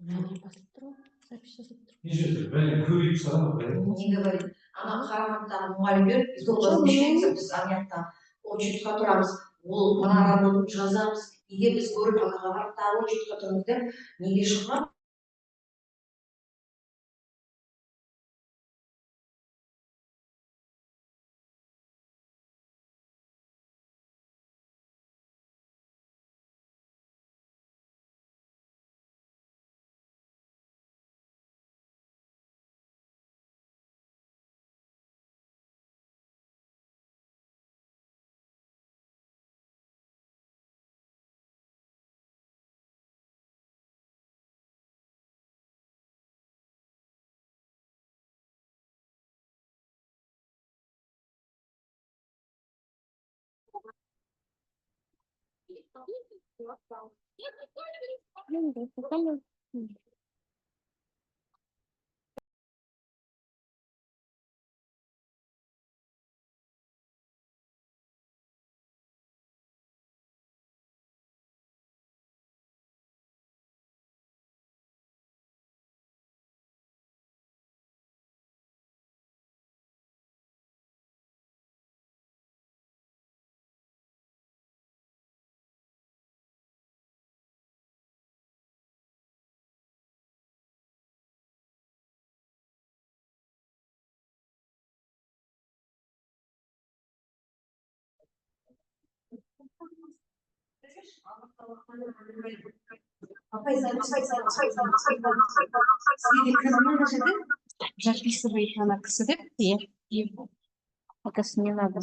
Не говорит. Ана қараматтағы мұғалімдер біз оларды үшеміз, біз аниятта учетқа тұрамыз. Ол мына работаны жазамыз. Егер біз көріп анаға барып тағы учетқа тұрамыз деп неге шыққан? Записывай на ксерокопии. Это не надо.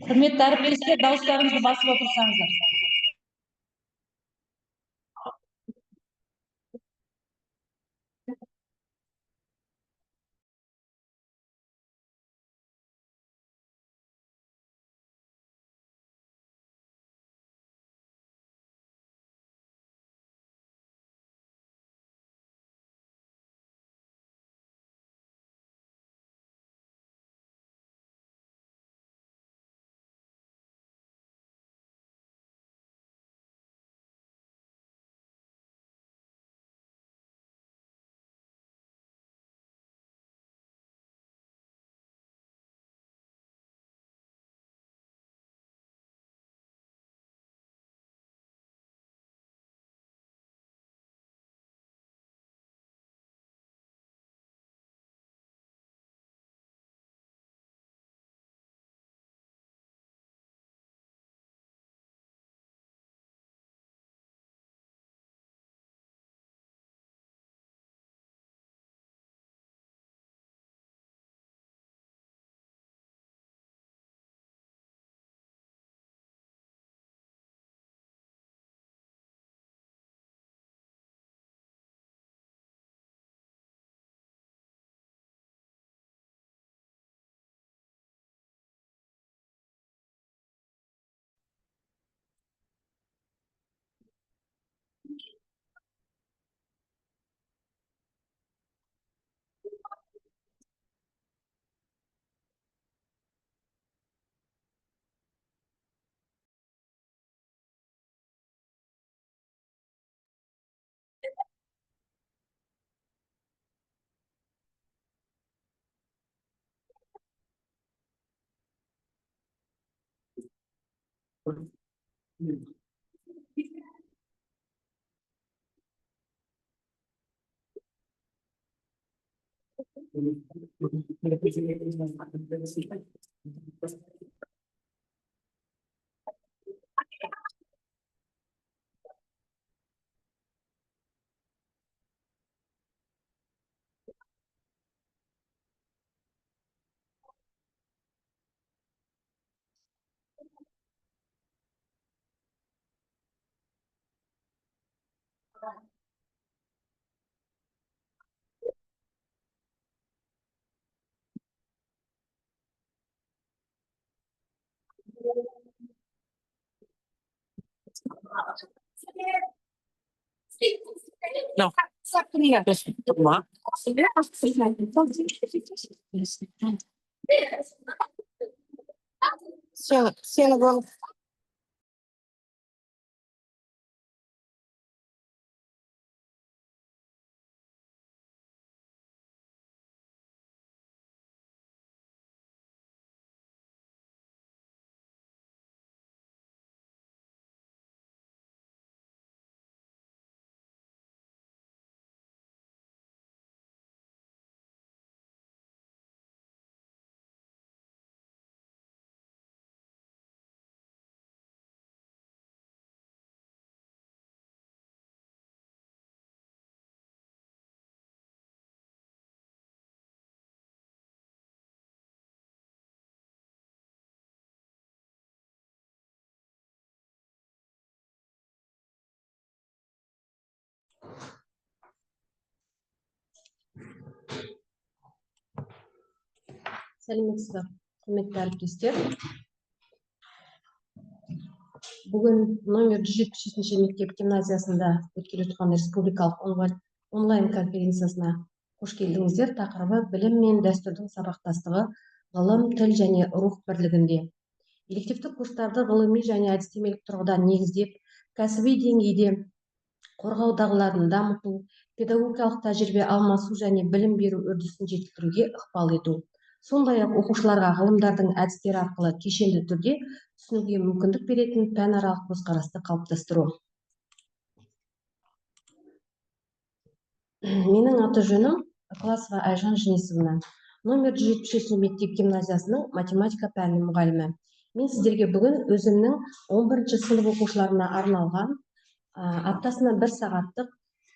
Құрметті әріптестер, дауыстарыңызды басып отырсаңыздар. No. Сені бұл Сәлеметсіздер, құрметті әріптестер. Бүгін номер 173 мектеп гимназиясында өткелі жатқан республикалық онлайн конференциясына қош келдіңіздер. Тақырыбы білім мен дәстүрдің сабақтастығы, ғылым, тіл және рух бірлігінде. Элективті курстарды ғылыми және әдістемелік тұрғыдан негіздеп, кәсіби деңгейде қорғау дағдыларын дамыту, педагогикалық тәжірибе алмасу және білім беру үрдісін жетілдіруге ықпал ету. Сондай-ақ оқушыларға ғылымдардың әдістері арқылы кешенді түрде түсінуге мүмкіндік беретін пәнаралық көзқарасты қалыптастыру. Менің аты жөнім Классова Айжан Женисовна. Номер 173 мектеп гимназиясының математика пәнінің мұғалімі. Мен сіздерге бүгін өзімнің 11-ші сынып оқушыларына арналған аптасына 1 сағаттық,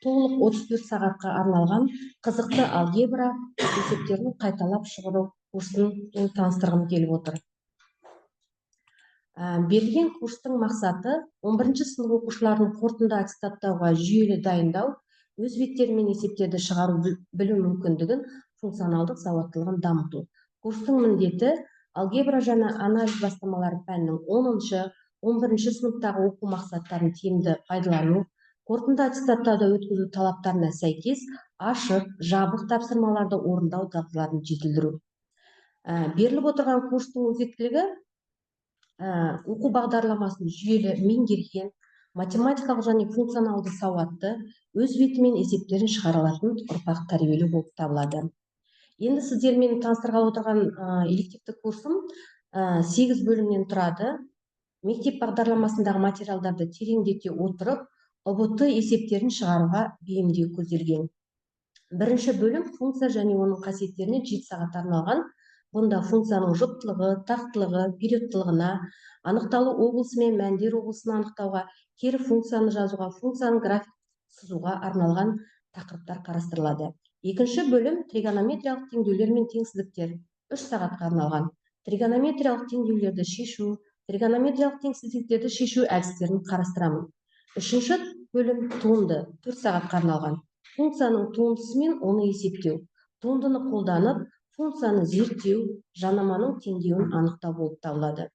толық 34 сағатқа арналған қызықты алгебра есептерін қайталап шығару курсын таныстырғым келіп отыр. Берілген курстың мақсаты 11-ші сынып оқушыларын қорытынды аттестаттауға жүйелі дайындау, өз беттерімен есептерді шығару білу мүмкіндігін, функционалдық сауаттылығын дамыту. Курстың міндеті алгебра және анализ бастамалары пәнінің 10-шы, 11-ші сыныптағы оқу мақсаттарын тиімді пайдалану, қорытынды аттестаттауды өткізу талаптарына сәйкес ашық, жабық тапсырмаларды орындау дағдыларын жетілдіру. Беріліп отырған курстың өзектілігі оқу бағдарламасын жүйелі меңгерген, математикалық және функционалды сауатты, өз бетімен есептерін шығара алатын ұрпақ тәрбиелеу болып табылады. Енді сіздермен таныстырғалы отырған элективті курсым 8 бөлімнен тұрады. Мектеп бағдарламасындағы материалдарды тереңдете отырып, ОБТ есептерін шығаруға бейімдеу көзделген. Бірінші бөлім функция және оның қасиеттеріне 7 сағат арналған. Бұнда функцияның жұптылығы, тақтылығы, периодтылығына, анықталу облысы мен мәндер облысын анықтауға, кері функцияны жазуға, функцияның график сызуға арналған тақырыптар қарастырылады. Екінші бөлім тригонометриялық теңдеулер мен теңсіздіктер 3 сағатқа арналған. Тригонометриялық теңдеулерді шешу, тригонометриялық теңсіздіктерді шешу әдістерін қарастырамын. Үшінші бөлім туынды 4 сағатқа арналған. Функцияның туындысы мен оны есептеу, туындыны қолданып, функцияны зерттеу, жанаманың теңдеуін анықтау болып табылады.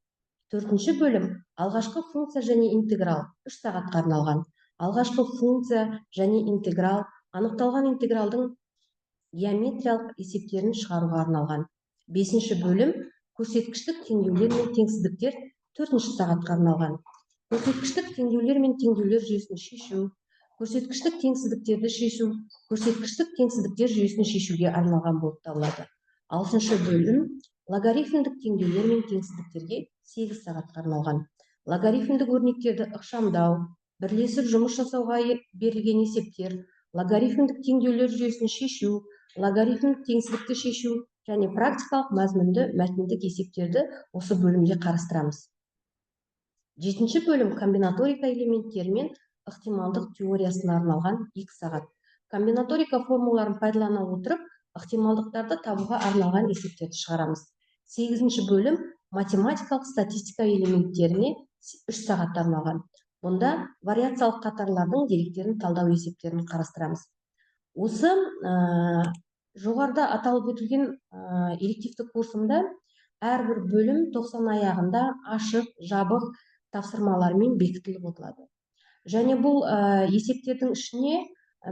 Төртінші бөлім алғашқы функция және интеграл 3 сағатқа арналған. Алғашқы функция және интеграл, анықталған интегралдың геометриялық есептерін шығаруға арналған. Бесінші бөлім көрсеткіштік теңдеулер мен теңсіздіктер 4 сағатқа арналған. Көрсеткіштік теңдеулер мен теңдеулер жүйесін шешу, көрсеткіштік теңсіздіктерді шешу, көрсеткіштік теңсіздіктер жүйесін шешуге арналған болып табылады. 6-шы бөлім логарифмдік теңдеулер мен теңсіздіктерге 8 сағатқа арналған. Логарифмдік өрнектерді ықшамдау, бірлесіп жұмыс жасауға берілген есептер, логарифмдік теңдеулер жүйесін шешу, логарифмдік теңсіздікті шешу және практикалық мазмұнды мәтіндік есептерді осы бөлімде қарастырамыз. 7-ші бөлім комбинаторика элементтері мен ықтималдық теориясына арналған 2 сағат. Комбинаторика формулаларын пайдалана отырып, ықтималдықтарды табуға арналған есептерді шығарамыз. 8-ші бөлім математикалық статистика элементтеріне 3 сағат арналған. Бұнда вариациялық қатарлардың деректерін талдау есептерін қарастырамыз. Осы жоғарыда аталып өтілген элективті курсымда әрбір бөлім 90 аяғында ашық, жабық тапсырмалармен бекітіліп отырады. Және бұл есептердің ішіне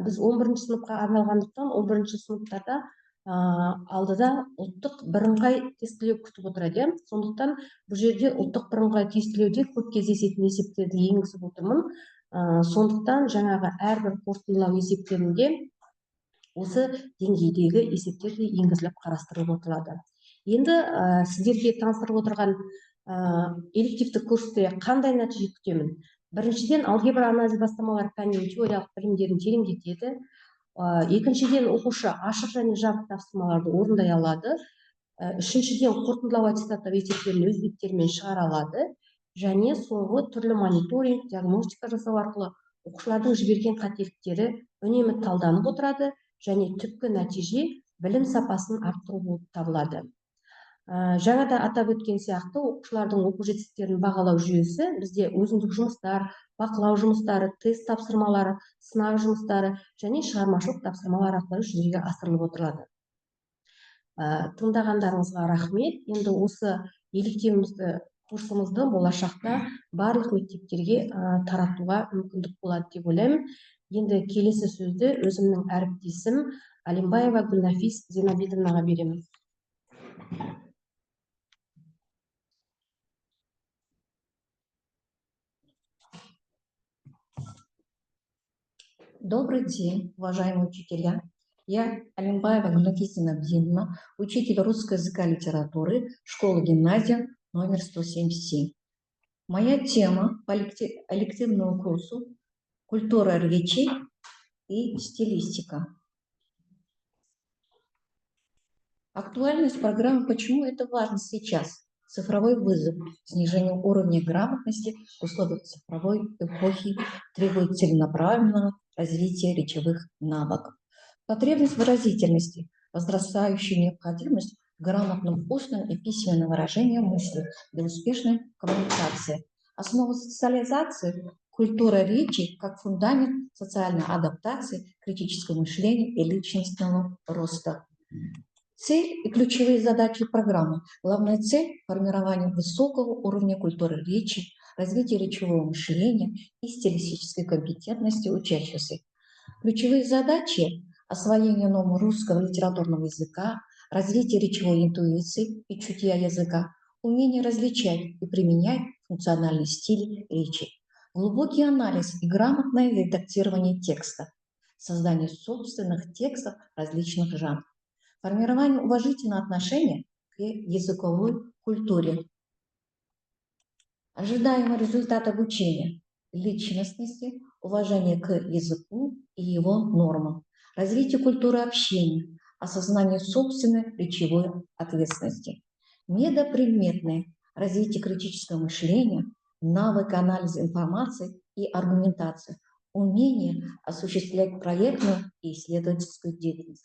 біз 11-ші сыныпқа арналғандықтан 11-ші сыныптарда алдыда ұлттық бірыңғай тестілеу күтіп отырады, иә. Сондықтан бұл жерде ұлттық бірыңғай тестілеуде көп кездесетін есептерді енгізіп отырмын. Сондықтан жаңағы әрбір қорытындылау есептерінде осы деңгейдегі есептер де енгізіліп қарастырылып отырады. Енді сіздерге таныстырып отырған элективті курсте қандай нәтиже күтемін? Біріншіден, алгебра анализ бастамалар пәнінің теориялық білімдерін тереңдетеді. Екіншіден, оқушы ашық және жабық тапсырмаларды орындай алады. Үшіншіден, қорытындылау аттестаттау есептерін өз беттерімен шығара алады. Және соңғы түрлі мониторинг, диагностика жасау арқылы оқушылардың жіберген қателіктері үнемі талданып отырады және түпкі нәтиже білім сапасын арттыру болып табылады. Жаңада атап өткен сияқты, оқушылардың оқу жетістіктерін бағалау жүйесі бізде өзіндік жұмыстар, бақылау жұмыстары, тест тапсырмалары, сынақ жұмыстары және шығармашылық тапсырмалар арқылы жүзеге асырылып отырады. Тыңдағандарыңызға рахмет. Енді осы елективімізді курсымызды болашақта барлық мектептерге таратуға мүмкіндік болады деп ойлаймын. Енді келесі сөзді өзімнің әріптесім Алимбаева Гүлнафис Зинабидовнаға беремін. Добрый день, уважаемые учителя. Я Алимбаева Гүлнафис Зинабидовна, учитель русского языка и литературы, школа-гимназия номер 177. Моя тема по элективному курсу «Культура речи и стилистика». Актуальность программы «Почему это важно сейчас?» Цифровой вызов, снижение уровня грамотности в условиях цифровой эпохи требует целенаправленного развития речевых навыков. Потребность выразительности, возрастающая необходимость в грамотном устном и письменном выражении мысли для успешной коммуникации. Основа социализации – культура речи как фундамент социальной адаптации, критического мышления и личностного роста. Цель и ключевые задачи программы. Главная цель – формирование высокого уровня культуры речи, развитие речевого мышления и стилистической компетентности учащихся. Ключевые задачи – освоение нового русского литературного языка, развитие речевой интуиции и чутья языка, умение различать и применять функциональный стиль речи, глубокий анализ и грамотное редактирование текста, создание собственных текстов различных жанров, формирование уважительного отношения к языковой культуре. Ожидаемый результат обучения – личностности, уважение к языку и его нормам, развитие культуры общения, осознание собственной речевой ответственности. Медопредметное – развитие критического мышления, навык анализа информации и аргументации, умение осуществлять проектную и исследовательскую деятельность.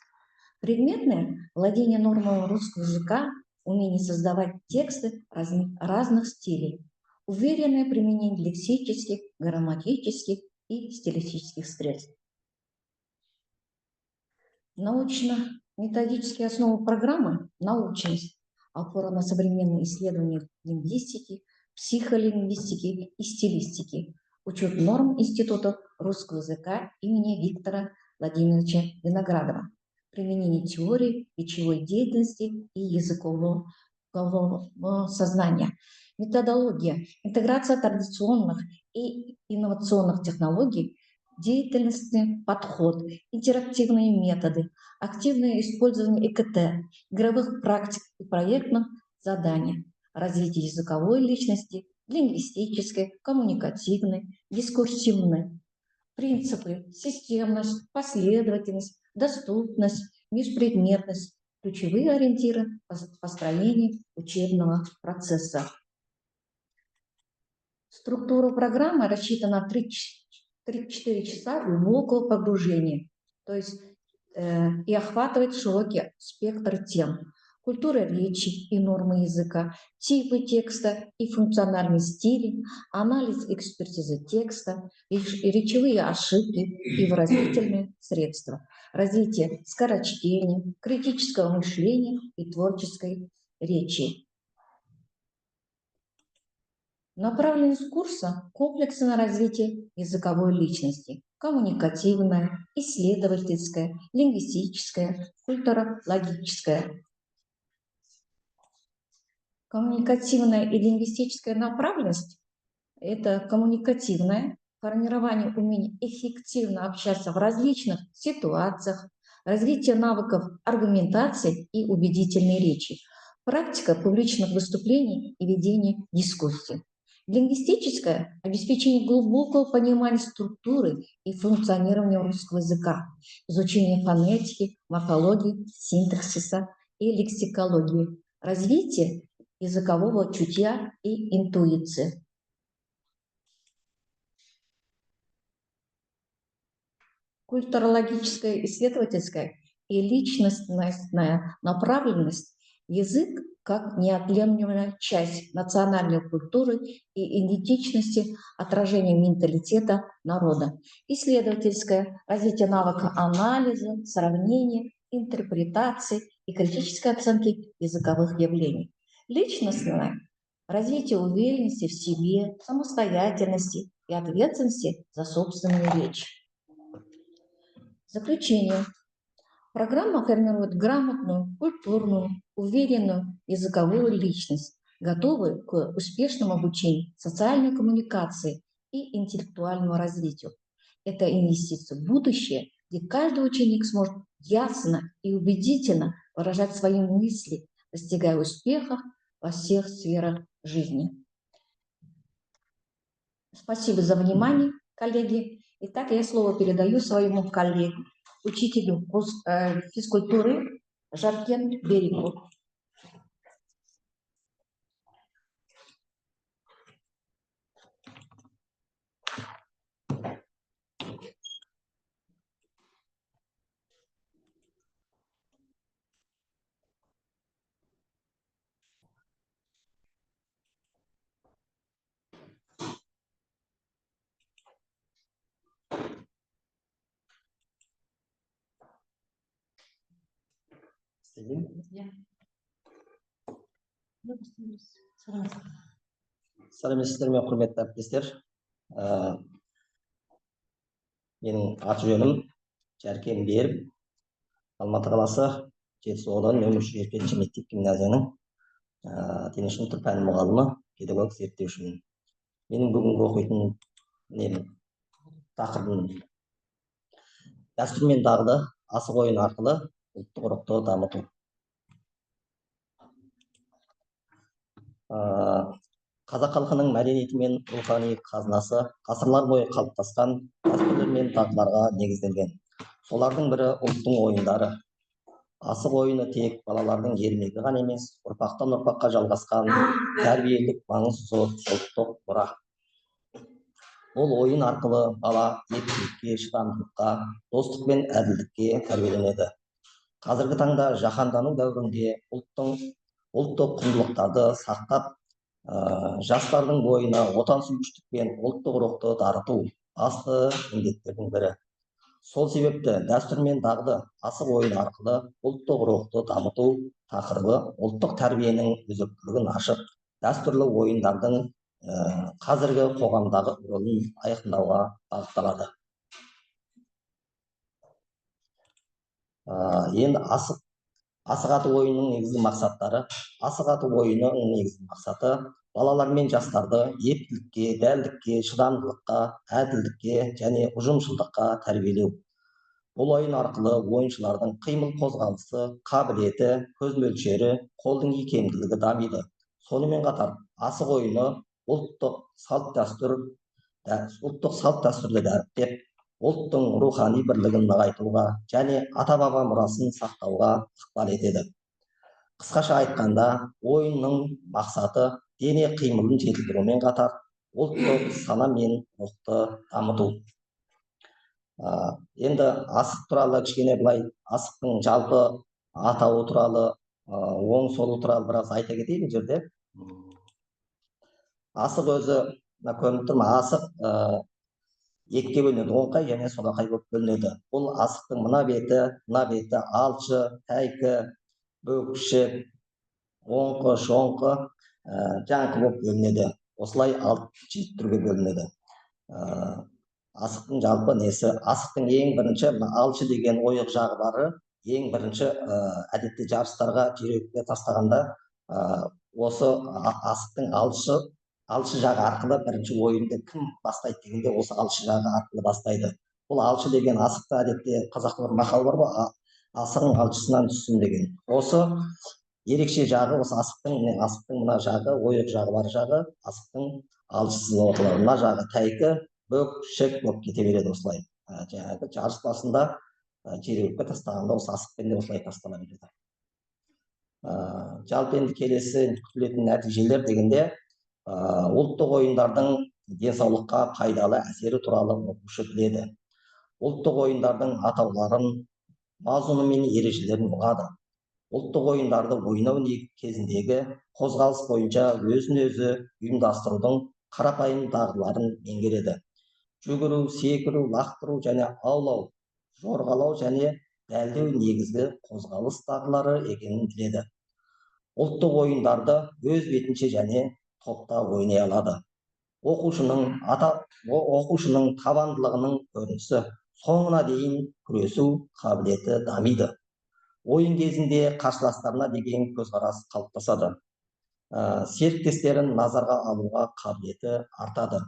Предметное – владение нормами русского языка, умение создавать тексты разных стилей, уверенное применение лексических, грамматических и стилистических средств. Научно-методические основы программы – научность, опора на современные исследования лингвистики, психолингвистики и стилистики, учет норм Института русского языка имени Виктора Владимировича Виноградова, применение теории речевой деятельности и языкового сознания. Методология, интеграция традиционных и инновационных технологий, деятельностный подход, интерактивные методы, активное использование ЭКТ, игровых практик и проектных заданий, развитие языковой личности, лингвистической, коммуникативной, дискурсивной. Принципы: системность, последовательность, доступность, межпредметность, ключевые ориентиры построения учебного процесса. Структура программы рассчитана на 3-4 часа глубокого погружения, то есть и охватывает широкий спектр тем. Культура речи и нормы языка, типы текста и функциональные стили, анализ и экспертиза текста, речевые ошибки и выразительные средства, развитие скорочтения, критического мышления и творческой речи. Направленность курса – комплексы на развитие языковой личности, коммуникативная, исследовательская, лингвистическая, культурологическая. Коммуникативная и лингвистическая направленность – это коммуникативное формирование умения эффективно общаться в различных ситуациях, развитие навыков аргументации и убедительной речи, практика публичных выступлений и ведение дискуссий. Лингвистическое – обеспечение глубокого понимания структуры и функционирования русского языка, изучение фонетики, морфологии, синтаксиса и лексикологии, развитие языкового чутья и интуиции. Культурологическая, исследовательская и личностная направленность – язык как неотъемлемая часть национальной культуры и идентичности, отражение менталитета народа. Исследовательское – развитие навыка анализа, сравнения, интерпретации и критической оценки языковых явлений. Личностное – развитие уверенности в себе, самостоятельности и ответственности за собственную речь. Заключение. Программа формирует грамотную, культурную, уверенную языковую личность, готовую к успешному обучению, социальной коммуникации и интеллектуальному развитию. Это инвестиция в будущее, где каждый ученик сможет ясно и убедительно выражать свои мысли, достигая успехов во всех сферах жизни. Спасибо за внимание, коллеги. Итак, я слово передаю своему коллеге, учителю физкультуры Жаркен Берику. Сәлеметсіздер ме, құрметті әріптестер. Менің аты жөнім Жаркен Берік, Алматы қаласы Жетісу ауданы нөмір 175 мектеп гимназияның дене шынықтыру пәні мұғалімі, педагог зерттеушімін. Менің бүгінгі оқитын тақырыбым дәстүр мен дағды асық ойын арқылы ұлттық рухты дамыту. Қазақ халқының мәдениеті мен рухани қазынасы ғасырлар бойы қалыптасқан дәстүрлер мен дағдыларға негізделген. Солардың бірі ұлттың ойындары. Асық ойыны тек балалардың ермегі ғана емес, ұрпақтан ұрпаққа жалғасқан тәрбиелік маңызы зор ұлттық мұра. Ол ойын арқылы бала ептілікке, шыдамдылыққа, достық пен әділдікке тәрбиеленеді. Қазіргі таңда жаһандану дәуірінде ұлттық құндылықтарды сақтап, жастардың бойына отансүйгіштік пен ұлттық рухты дарыту басты міндеттердің бірі. Сол себепті дәстүр мен дағды асық ойын арқылы ұлттық рухты дамыту тақырыбы ұлттық тәрбиенің өзектілігін ашып, дәстүрлі ойындардың қазіргі қоғамдағы рөлін айқындауға бағытталады. Енді асық ату ойынының негізгі мақсаттары. Асық ату ойынының негізгі мақсаты балалар мен жастарды ептілікке, дәлдікке, шыдамдылыққа, әділдікке және ұжымшылдыққа тәрбиелеу. Бұл ойын арқылы ойыншылардың қимыл қозғалысы, қабілеті, көз мөлшері, қолдың икемділігі дамиды. Сонымен қатар асық ойыны ұлттық салт дәстүрді дәріптеп, ұлттың рухани бірлігін нығайтуға және ата-баба мұрасын сақтауға ықпал етеді. Қысқаша айтқанда, ойынның мақсаты дене қимылын жетілдірумен қатар, ұлттық сана мен рухты дамыту. Енді асық туралы кішкене былай, асықтың жалпы атауы туралы, оң солы туралы біраз айта кетейін жерде. Асық өзі, көрініп тұр ма, асық екіге бөлінеді, оңқай және солақай болып бөлінеді. Бұл асықтың мына беті алшы, тәйкі, бөкші, оңқы, шоңқы, жаңқы болып бөлінеді. Осылай 6-7 түрге бөлінеді. асықтың жалпы несі, асықтың ең бірінші алшы деген ойық жағы бары, ең бірінші әдетте жарыстарға жеребе тастағанда осы асықтың алшы жағы арқылы бірінші ойынды кім бастайды дегенде осы алшы жағы арқылы бастайды. Бұл алшы деген асықта әдетте қазақта бір мақал бар ғой, асығың алшысынан түссін деген. Осы ерекше жағы, осы асықтың мына жағы, ойық жағы бар жағы, асықтың алшысы болып. Мына жағы тәйкі, бүк, шек болып кете береді осылай. Жаңағы жарыс басында жеребе тастағанда осы асықпен де осылай тастала береді. Жалпы енді келесі күтілетін нәтижелер дегенде, ұлттық ойындардың денсаулыққа пайдалы әсері туралы оқушы біледі. Ұлттық ойындардың атауларын, мазмұны мен ережелерін ұғады. Ұлттық ойындарды ойнау кезіндегі қозғалыс бойынша өзін-өзі ұйымдастырудың қарапайым дағдыларын меңгереді. Жүгіру, секіру, лақтыру және аулау, жорғалау және дәлдеу негізгі қозғалыс дағдылары екенін біледі. Ұлттық ойындарды өз бетінше және топта ойнай алады. Оқушының табандылығының көрінісі, соңына дейін күресу қабілеті дамиды. Ойын кезінде қарсыластарына деген көзқарас қалыптасады. Серіктестерін назарға алуға қабілеті артады.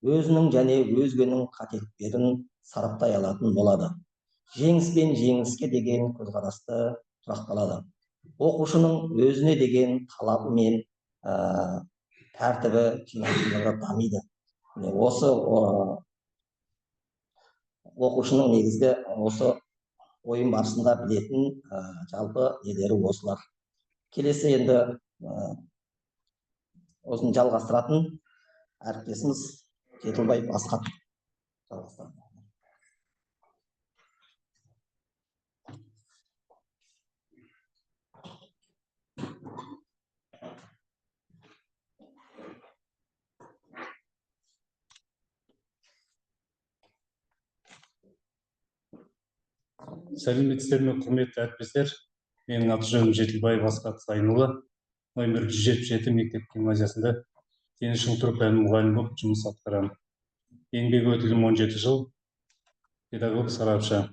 Өзінің және өзгенің қателіктерін сараптай алатын болады. Жеңіс пен жеңіліске деген көзқарасты тұрақталады. Оқушының өзіне деген талабы мен тәртібі жинақылығы дамиды. Осы оқушының негізгі осы ойын барысында білетін жалпы нелері осылар. Келесі енді осыны жалғастыратын әріптесіміз Жетілбаев Асхат жалғастырады. Сәлеметсіздер ме, құрметті әріптестер. Менің аты-жөнім Жетілбаев Асхат Сайынұлы. Номер 177 мектеп гимназиясында дене шынықтыру пәні мұғалімі болып жұмыс атқарамын. Еңбек өтілім 17 жыл, педагог сарапшы.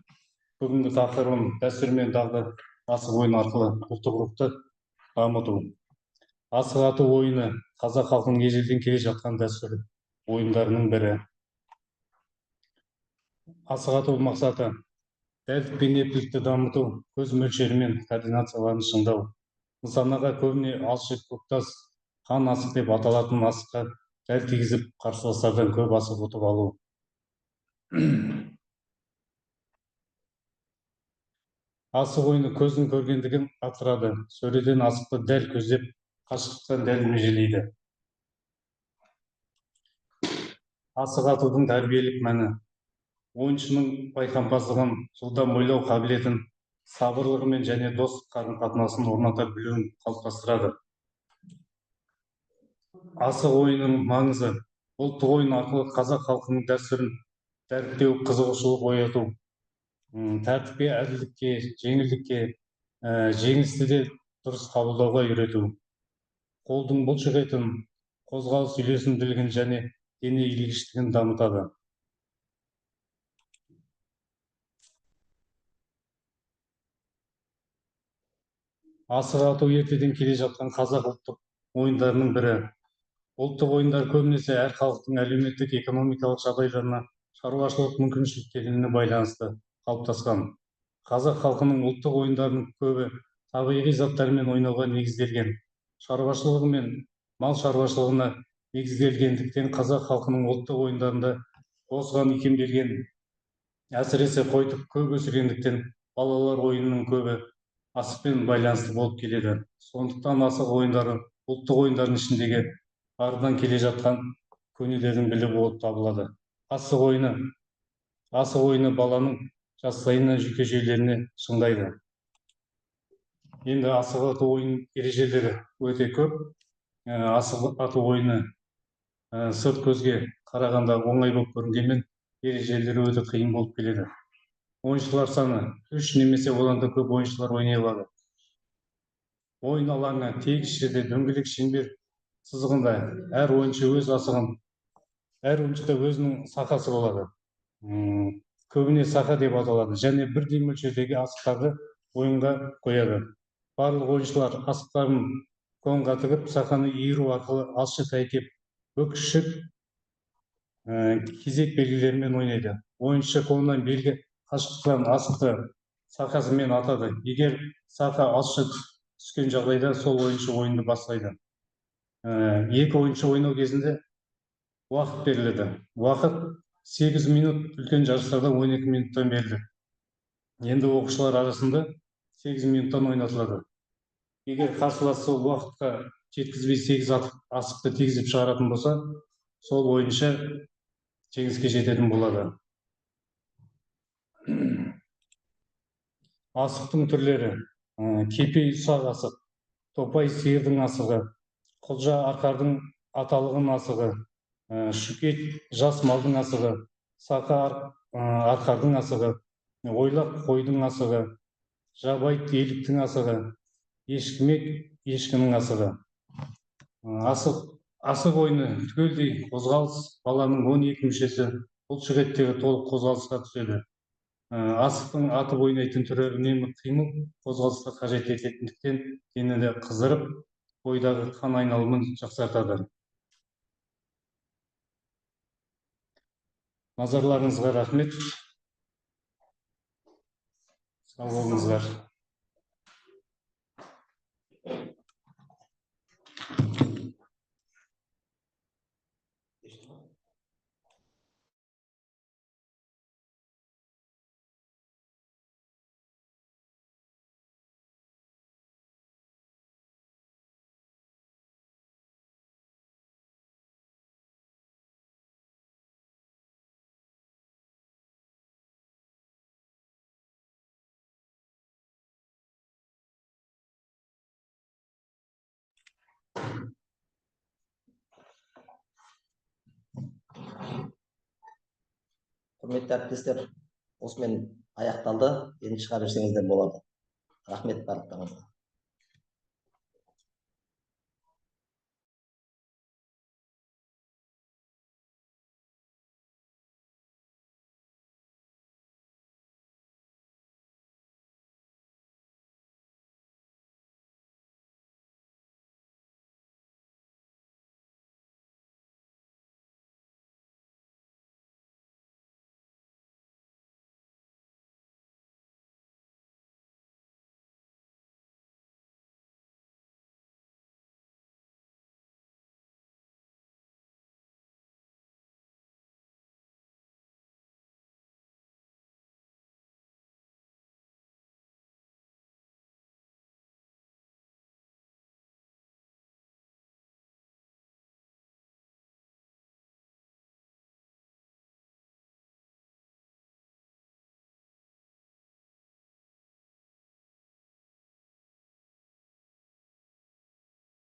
Бүгінгі тақырыбым дәстүр мен дағды асық ойыны арқылы ұлттық рухты дамыту. Асық ату ойыны қазақ халқының ежелден келе жатқан дәстүр ойындарының бірі. Асық ату мақсаты дәлдік пен ептілікті дамыту, көз мөлшері мен координацияларын шыңдау. Нысанаға көбіне алшық, көктас, қан асық деп аталатын асыққа дәл тигізіп, қарсыластардан көп асық ұтып алу. Асық ойыны көздің көргендігін арттырады. Сөреден асықты дәл көздеп, қашықтықтан дәл межелейді. Асық атудың тәрбиелік мәні. Ойыншының байқампаздығын, жылдам ойлау қабілетін, сабырлығымен және дос қарым-қатынасын орната білуін қалыптастырады. Асық ойынның маңызы. Ұлттық ойын арқылы қазақ халқының дәстүрін дәріптеу, қызығушылық ояту, тәртіпке, әділдікке, жеңілдікке, жеңісті де дұрыс қабылдауға үйрету. Қолдың бұлшық етін, қозғалыс үйлесімділігін және дене илгіштігін дамытады. Асық ату ертеден келе жатқан қазақ ұлттық ойындарының бірі. Ұлттық ойындар көбінесе әр халықтың әлеуметтік экономикалық жағдайларына, шаруашылық мүмкіншіліктеріне байланысты қалыптасқан. Қазақ халқының ұлттық ойындарының көбі табиғи заттармен ойнауға негізделген. Шаруашылығы мен мал шаруашылығына негізделгендіктен қазақ халқының ұлттық ойындарында осыған икемделген. Әсіресе қойтып көп өсіргендіктен балалар ойынының көбі асықпен байланысты болып келеді. Сондықтан асық ойындары ұлттық ойындардың ішіндегі арыдан келе жатқан көнелердің бірі болып табылады. Асық ойыны баланың жастайынан жүйке жүйелеріне шыңдайды. Енді асық ату ойын ережелері өте көп. Асық ату ойыны сырт көзге қарағанда оңай болып көрінгенмен, ережелері өте қиын болып келеді. Ойыншылар саны 3 немесе одан да көп ойыншылар ойнай алады. Ойын алаңы тегіс жерде дөңгелек шеңбер сызығында әр ойыншы өз асығын, әр ойыншыда өзінің сақасы болады. көбіне сақа деп аталады, және бірдей мөлшердегі асықтарды ойынға қояды. Барлық ойыншылар асықтарын конға тігіп, сақаны иіру арқылы алшы тайкеп, бүкшік кезек белгілерімен ойнайды. Ойыншы коннан белгі қашықтықтан асықты сақасымен атады. Егер сақа алшы түскен жағдайда сол ойыншы ойынды бастайды. Екі ойыншы ойнау кезінде уақыт беріледі. Уақыт 8 минут, үлкен жарыстарда 12 минуттан беріледі. Енді оқушылар арасында 8 минуттан ойнатылады. Егер қарсылас сол уақытқа жеткізбей 8 асықты тигізіп шығаратын болса, сол ойыншы жеңіске жететін болады. Асықтың түрлері: кепей ұсақ асық, топай сиырдың асығы, құлжа арқардың аталығын асығы, шүкет жас малдың асығы, сақа арқардың асығы, ойлақ қойдың асығы, жабайт еліктің асығы, ешкімек ешкінің асығы. Асық ойыны түгелдей қозғалыс, баланың 12 мүшесі бұлшықеттері толық қозғалысқа түседі. Асықтың атып ойнайтын түрі үнемі қимыл қозғалысты қажет ететіндіктен денені қыздырып, бойдағы қан айналымын жақсартады. Назарларыңызға рахмет. Сау болыңыздар. Құрметті әріптестер, осымен аяқталды. Енді шыға берсеңіздер болады. Рахмет барлықтарыңызға.